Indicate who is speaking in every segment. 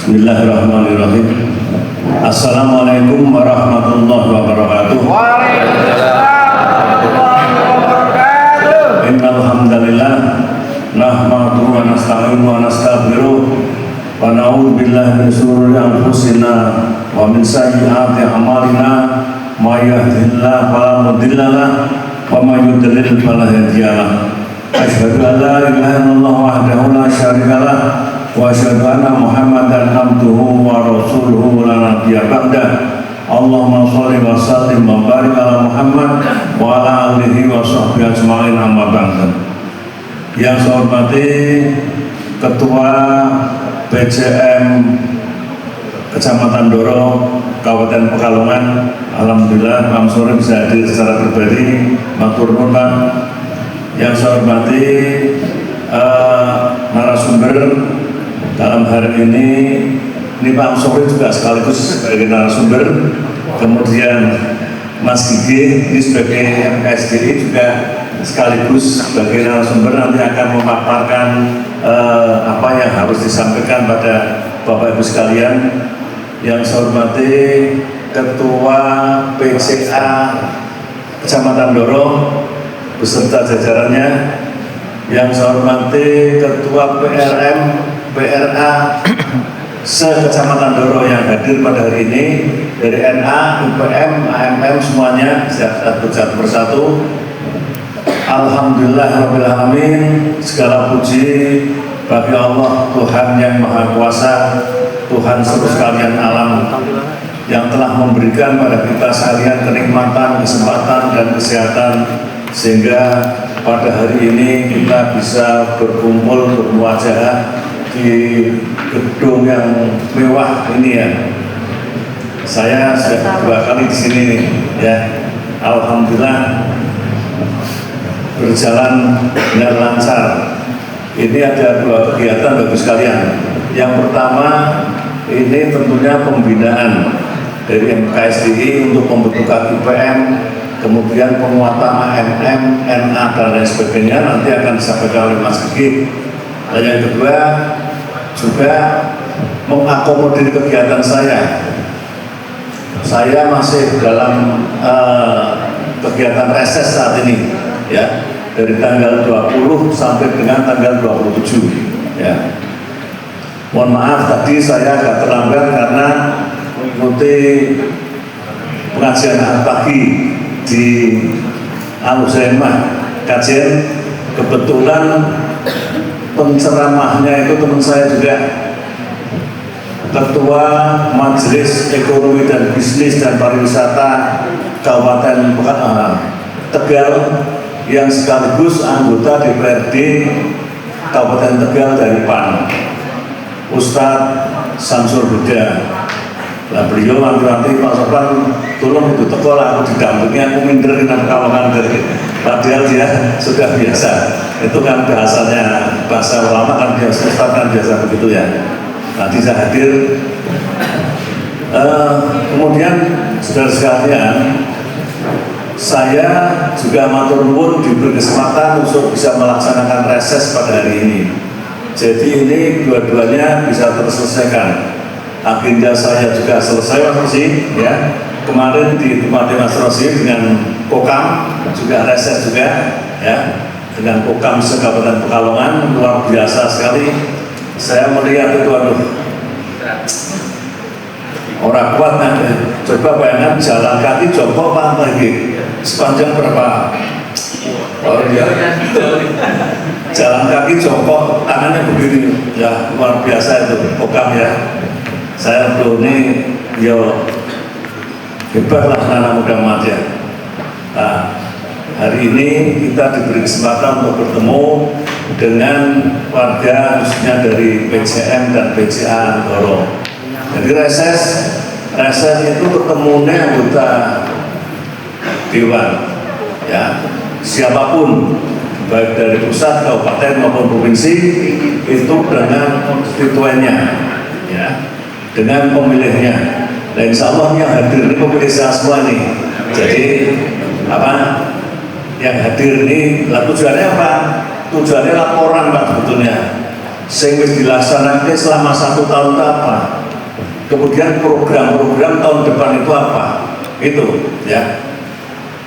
Speaker 1: Bismillahirrahmanirrahim. Assalamualaikum warahmatullahi wabarakatuh.
Speaker 2: Waalaikumsalam warahmatullahi wabarakatuh.
Speaker 1: Innal hamdalillah nahmaduhu wa nasta'inuhu wa nastaghfiruh wa na'udzu billahi min shururi anfusina wa min sayyiati a'malina may yahdihillahu fala mudilla lahu wa may yudlil fala hadiya lahu. Asyhadu an la ilaha illallah wahdahu la syarika lahu wa asyhadu anna Muhammadan abduhu wa rasuluhu la nabiyya ba'da. Allahumma sholli wa sallim wa barik ala Muhammad wa ala alihi wa sahbihi ajma'in, amma ba'du. Yang saya hormati Ketua PCM Kecamatan Doro, Kabupaten Pekalongan, alhamdulillah malam sore bisa hadir secara pribadi, matur nuwun Pak. Yang saya hormati narasumber dalam hari ini Pak Sore juga sekaligus sebagai narasumber, kemudian Mas Gigi ini sebagai MKSDI juga sekaligus sebagai narasumber, nanti akan memaparkan apa yang harus disampaikan pada Bapak Ibu sekalian. Yang saya hormati Ketua PCA Kecamatan Doro beserta jajarannya, yang saya hormati Ketua PRM PRA se-Kecamatan Doro yang hadir pada hari ini dari NA, UPM, AMM semuanya satu persatu. Alhamdulillah rabbil alamin, segala puji bagi Allah Tuhan yang Maha Kuasa, Tuhan seluruh sekalian alam, yang telah memberikan pada kita sekalian kenikmatan, kesempatan dan kesehatan sehingga pada hari ini kita bisa berkumpul bermuajah di gedung yang mewah ini ya. Saya sudah 2 kali di sini nih, ya. Alhamdulillah berjalan dengan lancar. Ini ada 2 kegiatan bagi sekalian. Yang pertama ini tentunya pembinaan dari MKSDI untuk pembentukan IPM, kemudian penguatan AMM, NA dan lain sebagainya nanti akan disampaikan oleh Mas Gigi. Dan yang kedua juga mengakomodir kegiatan saya. Saya masih dalam kegiatan reses saat ini, ya, dari tanggal 20 sampai dengan tanggal 27, ya. Mohon maaf tadi saya agak terlambat karena mengikuti pengajian pagi di Al-Husaimah kajian. Kebetulan penceramahnya itu teman saya juga, Ketua Majelis Ekonomi dan Bisnis dan Pariwisata Kabupaten Tegal, yang sekaligus anggota DPRD Kabupaten Tegal dari PAN, Ustadz Samsul Huda. Nah, beliau nanti Pak Sofan tolong itu teko lah, aku didampingi, aku minderin kawangan dari, padahal dia sudah biasa. Itu kan bahasanya, bahasa ulama kan biasa, Ustaz kan biasa begitu ya. Nanti saya hadir. Kemudian saudara sekalian, saya juga matur nuwun diberi kesempatan untuk bisa melaksanakan reses pada hari ini. Jadi ini dua-duanya bisa terselesaikan. Agenda saya juga selesai Mas Rosi, ya. Kemarin di tempat Mas Rosi dengan Kokam juga reses juga, ya, dengan Kokam se-Kabupaten Pekalongan, luar biasa sekali. Saya melihat itu, aduh, orang kuat kan. Coba bayangkan jalan kaki jongkok apa lagi sepanjang berapa? Oh iya, jalan kaki jongkok, tangannya begini, ya luar biasa itu Kokam ya. Saya ini yo hebatlah anak muda muda. Nah, hari ini kita diberi kesempatan untuk bertemu dengan warga khususnya dari PCM dan PCA Doro. Jadi reses itu ketemunya anggota dewan, ya, siapapun baik dari pusat, kabupaten maupun provinsi itu dengan konstituennya, ya, dengan pemilihnya. Dan insya Allah yang hadir ini pemilih saya semua nih. Jadi apa yang hadir ini, tujuannya apa? Tujuannya laporan Pak sebetulnya. sing wis dilaksanakan selama 1 tahun itu apa, kemudian program-program tahun depan itu apa, itu ya.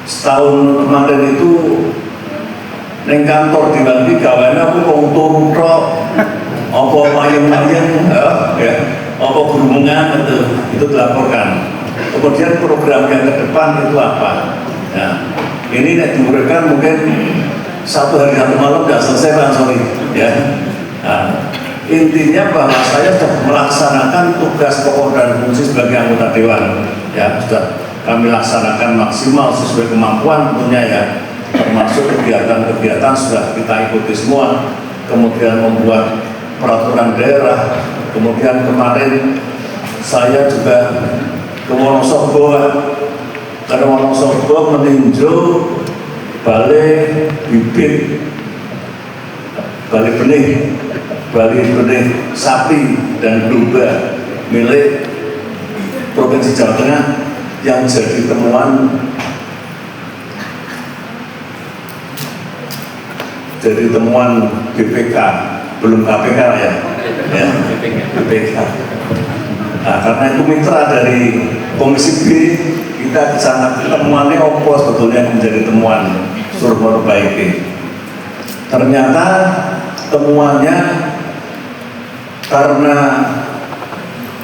Speaker 1: Setahun kemarin itu neng kantor dibantu gawaannya aku mau turun tok apa mayang-mayang ya apa gerumungan itu dilaporkan. Kemudian program yang ke depan itu apa. Nah, ini nek diuraikan mungkin 1 hari 1 malam nggak selesai Bang Sori ya. Nah, intinya bahwa saya sudah melaksanakan tugas pokok dan fungsi sebagai anggota dewan ya, sudah kami laksanakan maksimal sesuai kemampuan tentunya ya, termasuk kegiatan-kegiatan sudah kita ikuti semua, kemudian membuat peraturan daerah, kemudian kemarin saya juga ke Wonosobo, karena Wonosobo meninjau balai bibit, balai benih sapi dan domba milik Provinsi Jawa Tengah yang jadi temuan BPK, belum KPK ya, BPK. Nah, karena itu mitra dari Komisi B, kita ke sana temuannya apa sebetulnya menjadi temuan suruh memperbaiki. Ternyata temuannya karena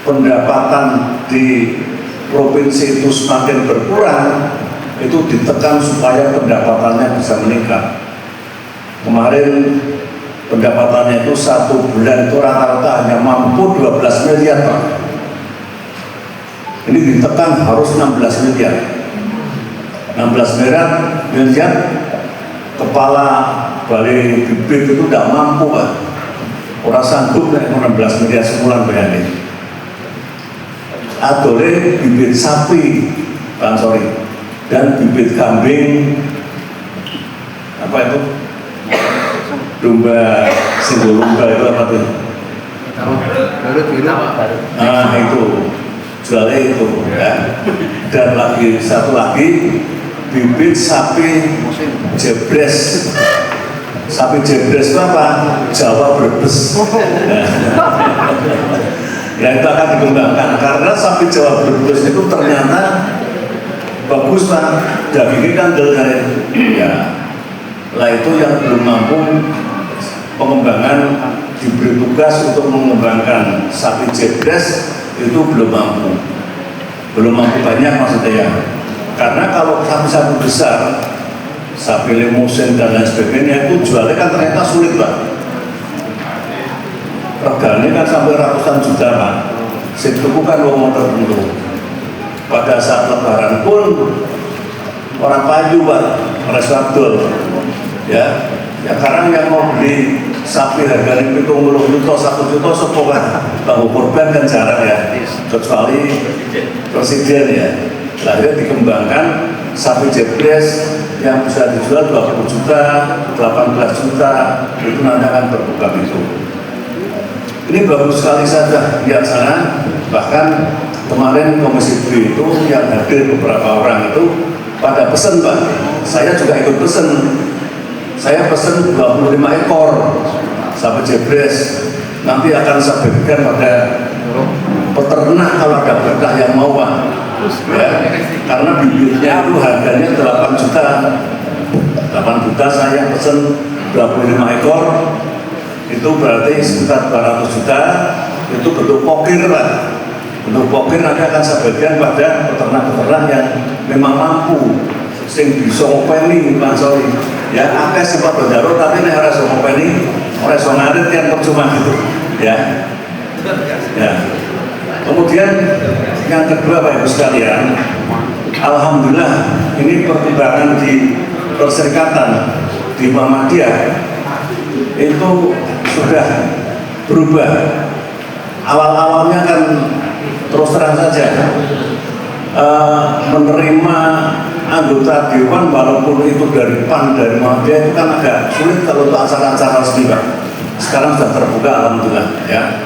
Speaker 1: pendapatan di provinsi itu semakin berkurang, itu ditekan supaya pendapatannya bisa meningkat. Kemarin pendapatannya itu 1 bulan itu rata-rata hanya mampu 12 miliar Pak. Ini ditekan harus 16 miliar. 16 miliar kepala balai bibit itu tidak mampu Pak. Orang sanggup naik 16 miliar sebulan bayangin. Adole bibit sapi, Bang Sori, dan bibit kambing, apa itu? Domba, simbol domba itu apa tuh? Nah itu, jualnya itu ya. Dan lagi satu lagi, bibit sapi jebres. Sapi jebres itu apa? Jawa Brebes. Ya itu akan dikembangkan karena sapi Jawa Brebes itu ternyata bagus Pak, dagingnya kan dari ya. Lah itu yang belum mampu pengembangan, diberi tugas untuk mengembangkan sapi jebres itu belum mampu banyak maksudnya ya. Karena kalau sapi-sapi besar, sapi limusin dan lain sebagainya itu jualnya kan ternyata sulit Pak. Regane kan sampai ratusan juta Pak. Itu bukan uang tertentu. Pada saat lebaran pun orang payu Pak, reswadol. Ya sekarang yang mau beli sapi harganya 70 juta, 1 juta sepuluh kan, tahu korban kan jarang ya, kecuali presiden ya. Lalu dikembangkan sapi jebres yang bisa dijual 20 juta, 18 juta, itu nanti akan berbuka itu. Ini bagus sekali saja lihat sana. Bahkan kemarin Komisi B itu yang hadir beberapa orang itu pada pesen Pak, saya juga ikut pesen. Saya pesen 25 ekor sapi jebres, nanti akan saya bagikan pada peternak kalau ada berkah yang mau Pak ya, karena bibitnya itu harganya 8 juta. 8 juta saya pesen 25 ekor, itu berarti sekitar 200 juta. Itu bentuk pokir Pak, bentuk pokir nanti akan saya bagikan pada peternak-peternak yang memang mampu, sing bisa ngopeni Pak Sori ya. Akeh sempat berdarurat tapi nek ora iso ngopeni, ora iso ngarit yang percuma gitu ya. Kemudian yang kedua Bapak Ibu sekalian, alhamdulillah ini pertimbangan di Perserikatan di Muhammadiyah itu sudah berubah. Awal-awalnya kan terus terang saja menerima anggota dewan walaupun itu dari PAN, dari Muhammadiyah itu kan agak sulit kalau untuk acara-acara resmi Pak. Sekarang sudah terbuka alhamdulillah ya,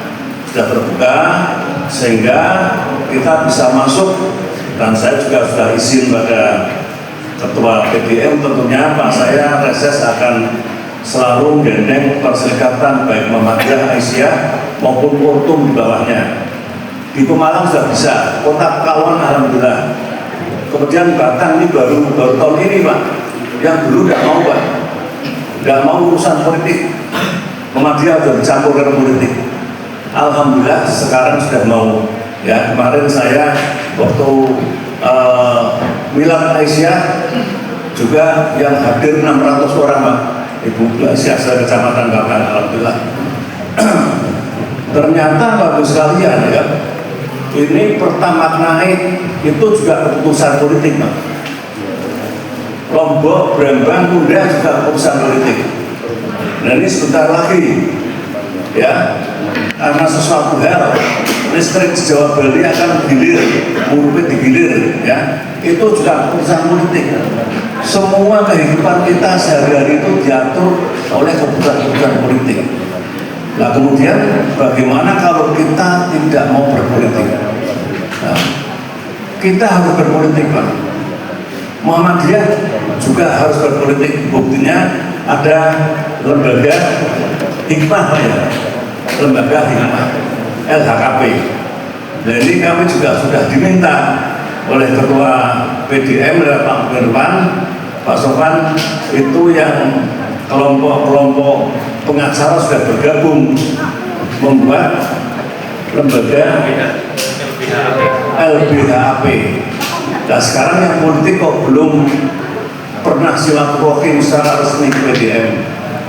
Speaker 1: sudah terbuka sehingga kita bisa masuk. Dan saya juga sudah izin pada Ketua PDM tentunya Pak, saya reses akan selalu gandeng perserikatan baik Muhammadiyah, Aisyah maupun Kurtum di bawahnya. Di Pemalang sudah bisa, Kota Pekalongan alhamdulillah. Kemudian Batang ini baru tahun ini Pak, yang dulu nggak mau Pak, nggak mau urusan politik. Muhammadiyah sudah dicampurkan politik. Alhamdulillah sekarang sudah mau. Ya kemarin saya waktu Milad Aisyah juga yang hadir 600 orang Pak. Ibu Aisyah Kecamatan Batang, alhamdulillah. Ternyata bagus sekalian ya. Ini pertama naik itu juga keputusan politik Pak. Lombok, Brambang, Kuda juga keputusan politik. Nah ini sebentar lagi ya, karena sesuatu hal listrik di Jawa Bali akan gilir, Murupit digilir ya, itu juga keputusan politik. Semua kehidupan kita sehari-hari itu diatur oleh keputusan-keputusan politik. Nah kemudian bagaimana kalau kita tidak mau berpolitik? Nah, kita harus berpolitik Pak. Muhammadiyah juga harus berpolitik. Buktinya ada lembaga hikmah Pak ya, lembaga hikmah LHKP. Jadi kami juga sudah diminta oleh Ketua PDM Pak Firman, Pak Sofan itu yang kelompok-kelompok pengacara sudah bergabung membuat lembaga LBHAP. Nah sekarang yang politik kok belum pernah silaturahim secara resmi ke PDM.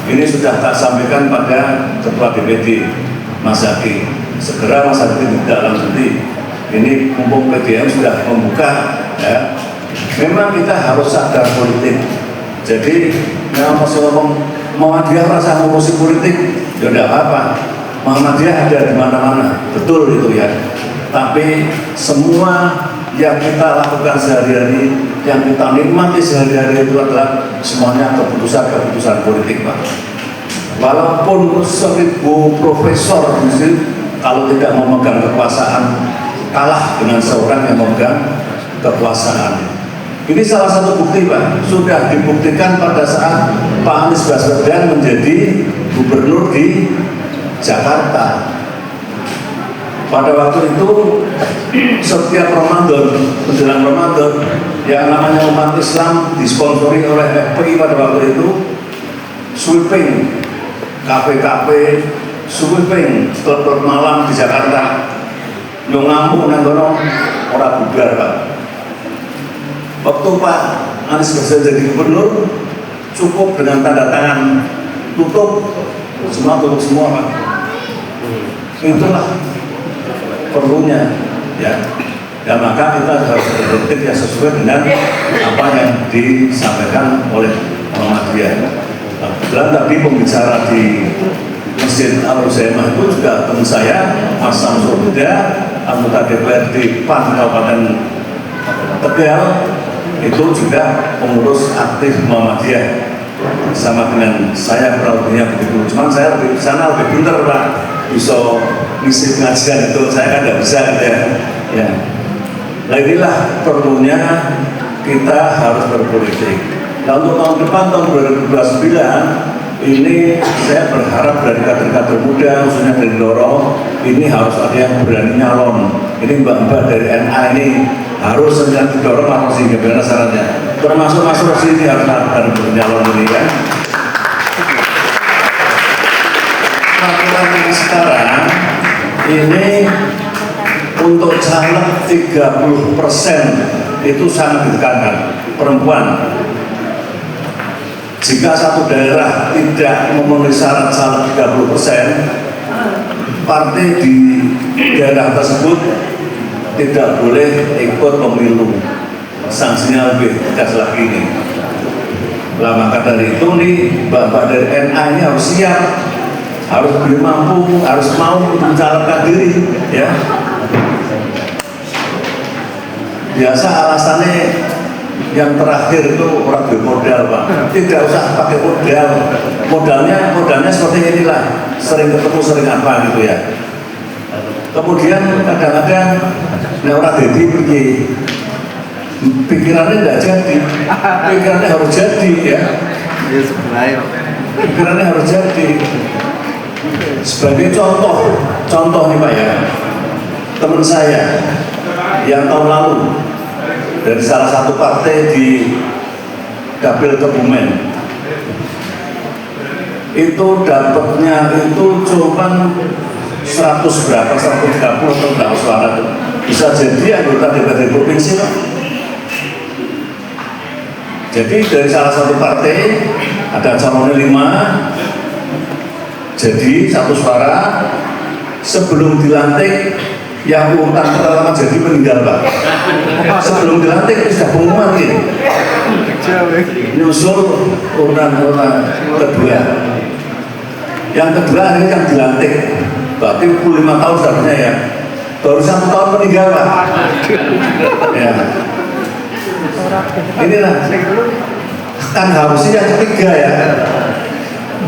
Speaker 1: Ini sudah tak sampaikan pada Ketua DPD Mas Zaki. Segera Mas Zaki tidak lanjuti. Ini mumpung PDM sudah membuka ya. Memang kita harus sadar politik. Jadi kalau masih ngomong Muhammadiyah rasa ngurusi politik, ya tidak apa-apa. Muhammadiyah ada di mana-mana, betul itu ya. Tapi semua yang kita lakukan sehari-hari, yang kita nikmati sehari-hari itu adalah semuanya keputusan-keputusan politik Pak. Walaupun 1000 profesor kalau tidak memegang kekuasaan, kalah dengan seorang yang memegang kekuasaan. Ini salah satu bukti Pak, sudah dibuktikan pada saat Pak Anies Baswedan menjadi gubernur di Jakarta. Pada waktu itu setiap Ramadan, menjelang Ramadan, yang namanya umat Islam disponsori oleh FPI pada waktu itu sweeping kafe-kafe, sweeping klub-klub malam di Jakarta. Yang ngamuk nanggono orang bubar Pak. Waktu Pak Anies Baswedan jadi gubernur, cukup dengan tanda tangan tutup semua Pak. Itulah perlunya ya. Dan maka kita harus berpolitik ya sesuai dengan apa yang disampaikan oleh Muhammadiyah. Nah, kebetulan tadi pembicara di Masjid Al-Husaimah itu juga teman saya, Mas Samsul Huda, anggota DPRD PAN Kabupaten Tegal, itu juga pengurus aktif Muhammadiyah sama dengan saya kurang lebihnya begitu. Cuman saya lebih sana lebih pintar Pak, bisa ngisi pengajian itu saya kan tidak bisa gitu ya. Ya. Nah inilah perlunya kita harus berpolitik. Nah untuk tahun depan tahun 2029 ini saya berharap dari kader-kader muda khususnya dari Loro ini harus ada yang berani nyalon. Ini mbak-mbak dari NA ini harus sedang didorong apa sih gimana syaratnya, termasuk Mas Rosi ini harus ada bernyalon ini kan. Peraturan yang sekarang ini untuk caleg 30% itu sangat ditekankan perempuan. Jika satu daerah tidak memenuhi syarat caleg 30%, partai di daerah tersebut tidak boleh ikut pemilu. Sanksinya lebih tegas lagi nih. Lah maka dari itu nih Bapak dari NA ini harus siap, harus lebih mampu, harus mau mencalonkan diri ya. Biasa alasannya yang terakhir itu orang bermodal Pak. Tidak usah pakai modal. Modalnya seperti inilah, sering ketemu sering apa gitu ya. Kemudian kadang-kadang orang jadi pergi pikirannya tidak jadi, pikirannya harus jadi ya. pikirannya harus jadi. Sebagai contoh nih Pak ya, teman saya yang tahun lalu dari salah satu partai di Dapil Kebumen itu dapatnya itu cuman 100 berapa, 130 atau berapa suara tuh. Bisa jadi anggota DPRD provinsi Pak. Jadi dari salah satu partai ada calonnya 5, jadi 1 suara. Sebelum dilantik yang urutan pertama jadi meninggal Pak. Sebelum dilantik sudah pengumuman gitu. Nyusul urutan kedua. Yang kedua ini yang dilantik. Berarti 25 tahun seharusnya ya. Baru 1 tahun meninggal Pak. Ya. Inilah kan harusnya yang ketiga ya.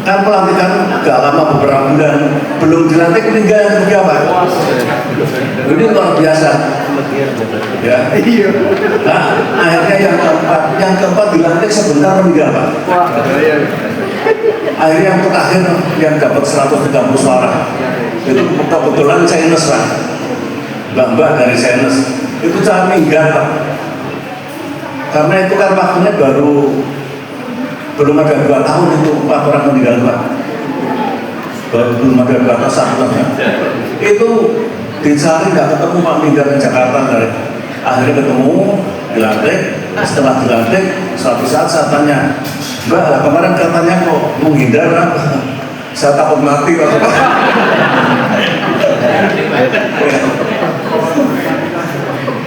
Speaker 1: Kan pelantikan gak lama beberapa bulan, belum dilantik meninggal yang ketiga Pak. Ini luar biasa. Ya. Nah, akhirnya yang keempat dilantik sebentar meninggal Pak. Akhirnya yang terakhir yang dapat 130 suara itu kebetulan Chinese Pak. Mbak dari Chinese itu cara meninggal Pak. Karena itu kan waktunya belum ada 2 tahun itu 4 orang meninggal Pak. Belum ada batasan itu dicari nggak ketemu Pak, meninggal di Jakarta dari akhirnya ketemu, dilantik. Setelah dilantik suatu saat saya tanya, Mbak kemarin katanya kok menghindar apa? Saya takut mati Pak.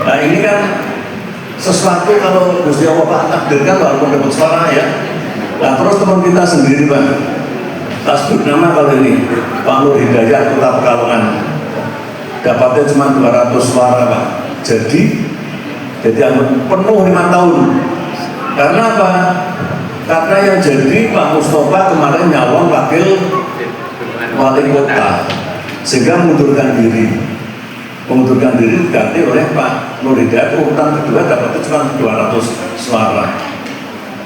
Speaker 1: Nah ini kan sesuatu kalau Gusti Allah Pak takdirkan walaupun dapat suara ya. Nah terus teman kita sendiri Pak, tak sebut nama kalau ini Pak Nur Hidayat Kota Pekalongan, dapatnya cuma 200 suara Pak. Jadi penuh 5 tahun. Karena apa? Karena yang jadi Pak Mustafa kemarin nyalon wakil wali kota, sehingga mengundurkan diri diganti oleh Pak Nur Hidayat. Urutan kedua dapatnya cuma 200 suara.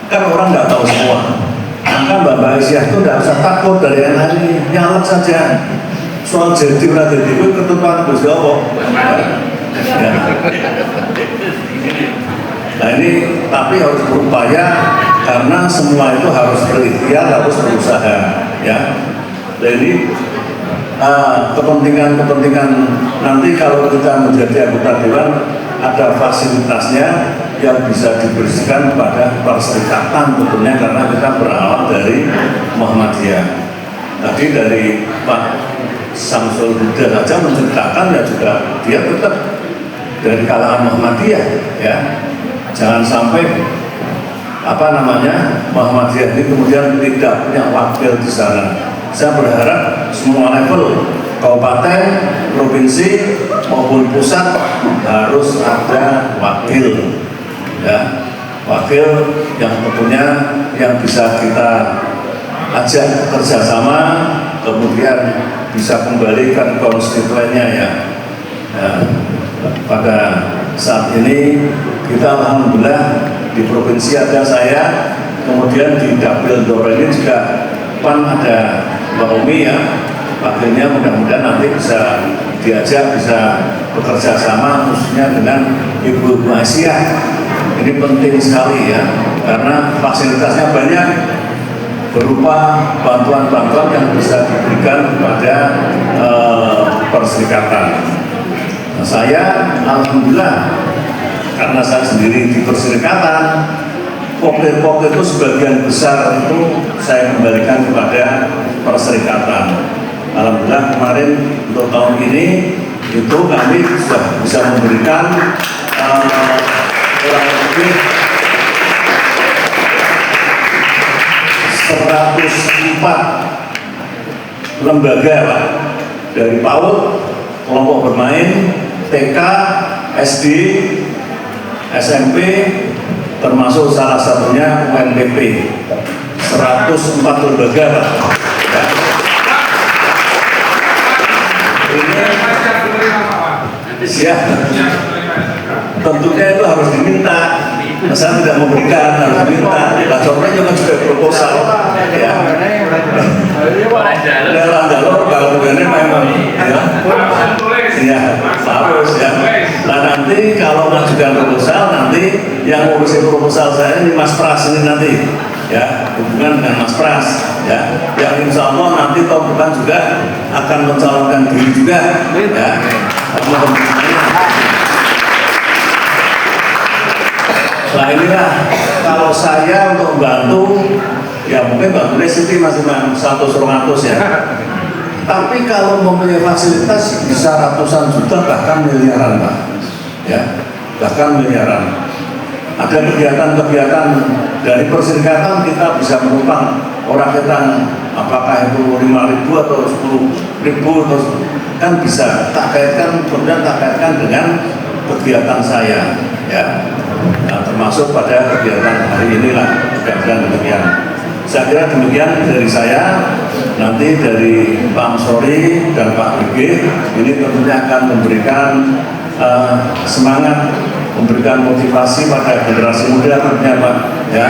Speaker 1: Kan orang nggak tahu semua. Maka Mbak Aisyah itu nggak usah takut dari yang hari nyalon saja. Soal jadi udah jadi itu ketentuan Gusti Allah. Ya. Nah ini tapi harus berupaya karena semua itu harus berikhtiar, harus berusaha. Ya. Jadi kepentingan nanti kalau kita menjadi anggota dewan ada fasilitasnya yang bisa dibersihkan pada perserikatan tentunya karena kita berawal dari Muhammadiyah. Tadi dari Pak Samsul Huda saja menceritakan ya juga dia tetap dari kalangan Muhammadiyah ya. Jangan sampai Muhammadiyah ini kemudian tidak punya wakil di sana. Saya berharap semua level kabupaten, provinsi maupun pusat harus ada wakil ya, wakil yang tentunya yang bisa kita ajak kerjasama kemudian bisa kembalikan konstituennya ya. Pada saat ini kita alhamdulillah di provinsi ada saya, kemudian di Dapil Doro ini juga PAN ada Mbak Umi ya, wakilnya mudah-mudahan nanti bisa diajak, bisa bekerja sama khususnya dengan Ibu Aisyah. Ini penting sekali ya, karena fasilitasnya banyak berupa bantuan-bantuan yang bisa diberikan kepada perserikatan. Nah, saya alhamdulillah karena saya sendiri di perserikatan, pokok-pokok itu sebagian besar itu saya kembalikan kepada perserikatan. Alhamdulillah kemarin untuk tahun ini itu kami sudah bisa memberikan kurang lebih 104 lembaga Pak, dari PAUD, kelompok bermain, TK, SD, SMP, termasuk salah satunya UNPP. 104 lembaga Pak. Ya. Ini siap. Tentunya itu harus diminta. Saya tidak memberikan, harus diminta. Nah, contohnya juga proposal. Ya. terus ya. Nah nanti kalau mengajukan proposal, nanti yang ngurusin proposal saya ini Mas Pras ini nanti ya, hubungan dengan Mas Pras ya, yang insya Allah nanti tahun depan juga akan mencalonkan diri juga ya. Nah inilah kalau saya untuk membantu ya mungkin Mbak Siti masih 100-200 ya. Tapi kalau mempunyai fasilitas bisa ratusan juta bahkan miliaran Pak. Ya, bahkan miliaran. Ada kegiatan-kegiatan dari perserikatan kita bisa menopang orang kita, apakah itu 5.000 atau 10.000 atau kan bisa tak kaitkan, kemudian tak kaitkan dengan kegiatan saya ya. Nah, termasuk pada kegiatan hari inilah mudah-mudahan demikian. Saya kira demikian dari saya. Nanti dari Pak Sori dan Pak Bg ini tentunya akan memberikan semangat, memberikan motivasi pada generasi muda tentunya Pak ya.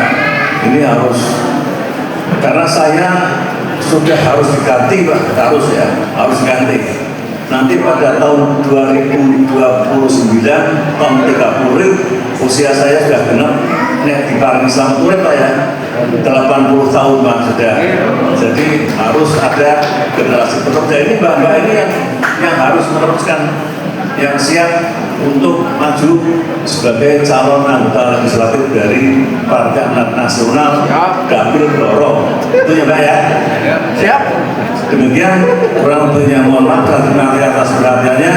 Speaker 1: Ini harus, karena saya sudah harus diganti Pak, harus ganti. Nanti pada tahun 2029 tahun 30 usia saya sudah genap nek diparingi selamat urip Pak ya, 80 tahun Pak sudah. Jadi harus ada generasi penerus. Ini mbak-mbak ini yang harus meneruskan, yang siap untuk maju sebagai calon anggota legislatif dari Partai Amanat Nasional Dapil Blora. Itu ya Pak ya? Siap. Demikian kurang lebihnya, mohon maaf dan terima kasih atas perhatiannya.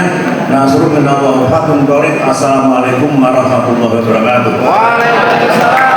Speaker 1: Nasrul minallah wa fathun qarib. Assalamualaikum warahmatullahi wabarakatuh. Waalaikumsalam.